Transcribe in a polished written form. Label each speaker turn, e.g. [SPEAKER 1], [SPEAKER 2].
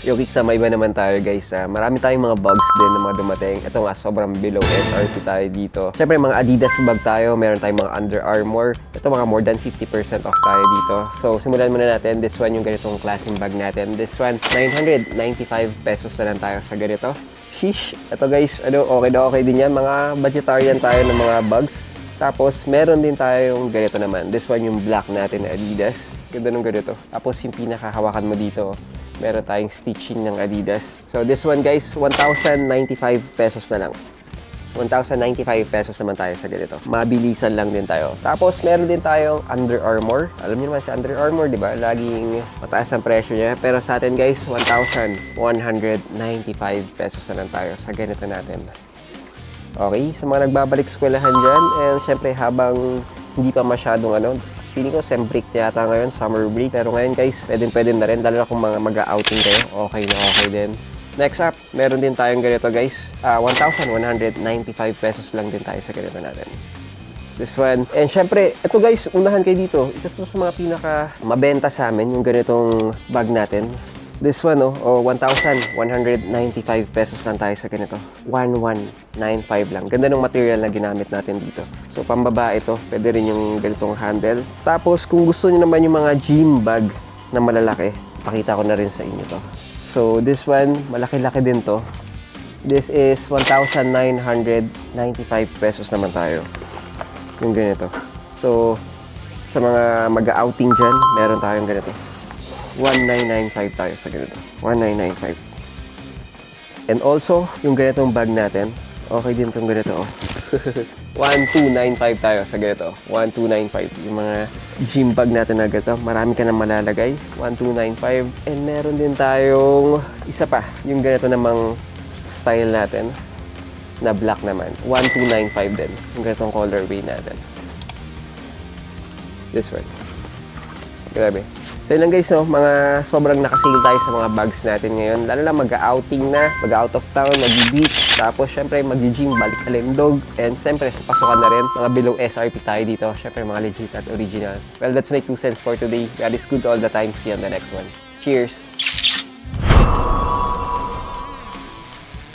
[SPEAKER 1] Yung sa may iba naman tayo guys, marami tayong mga bugs din na mga dumating. Ito nga, sobrang below SRP tayo dito. Siyempre mga Adidas bag tayo, meron tayong mga Under Armour. Ito mga more than 50% off tayo dito. So simulan muna natin, this one yung ganitong klaseng bag natin. This one, 995 pesos na lang tayo sa ganito. Sheesh! Ito guys, okay na okay din yan. Mga budgetarian tayo ng mga bags. Tapos, meron din tayong ganito naman. This one yung black natin na Adidas. Ganda nung ganito. Tapos, yung pinakahawakan mo dito, meron tayong stitching ng Adidas. So, this one guys, 1,095 pesos na lang. 1,095 pesos naman tayo sa ganito. Mabilisan lang din tayo. Tapos, meron din tayong Under Armour. Alam niyo naman si Under Armour, di ba? Laging mataas ang presyo niya. Pero sa atin guys, 1,195 pesos na lang tayo sa ganito natin. Okay, sa mga nagbabalik eskwelahan dyan, and syempre habang hindi pa masyadong feeling ko sem break yata ngayon, summer break. Pero ngayon guys, pwede na rin, lalo na kung mga mag-outing kayo, okay na okay din. Next up, meron din tayong ganito guys, 1,195 pesos lang din tayo sa ganito natin. This one. And syempre, ito guys, unahan kayo dito. Isa sa mga pinaka mabenta sa amin, yung ganitong bag natin. This one, 1,195 pesos lang tayo sa ganito. 1,195 lang. Ganda ng material na ginamit natin dito. So, pambaba ito. Pwede rin yung ganitong handle. Tapos, kung gusto niyo naman yung mga gym bag na malalaki, pakita ko na rin sa inyo to. So, this one, malaki-laki din to. This is 1,995 pesos naman tayo. Yung ganito. So, sa mga mag-outing dyan, meron tayong ganito. 1,995 tayo sa ganito. 1,995. And also, yung ganitong bag natin, okay din itong ganito. 1,295 tayo sa ganito. 1,295. Yung mga gym bag natin na ganito, marami ka na malalagay. 1,295. And meron din tayong isa pa, yung ganito namang style natin na black naman. 1,295 din. Yung ganitong colorway natin. This one. Grabe. So yun lang guys, mga sobrang nakasale tayo sa mga bags natin ngayon. Lalo na mag-outing na, mag-out of town, mag-beach. Tapos syempre mag-gym, balik alindog. And syempre sa pasukan na rin, mga below SRP tayo dito. Syempre mga legit at original. Well, that's my 2 cents for today. God is good all the time. See you on the next one. Cheers!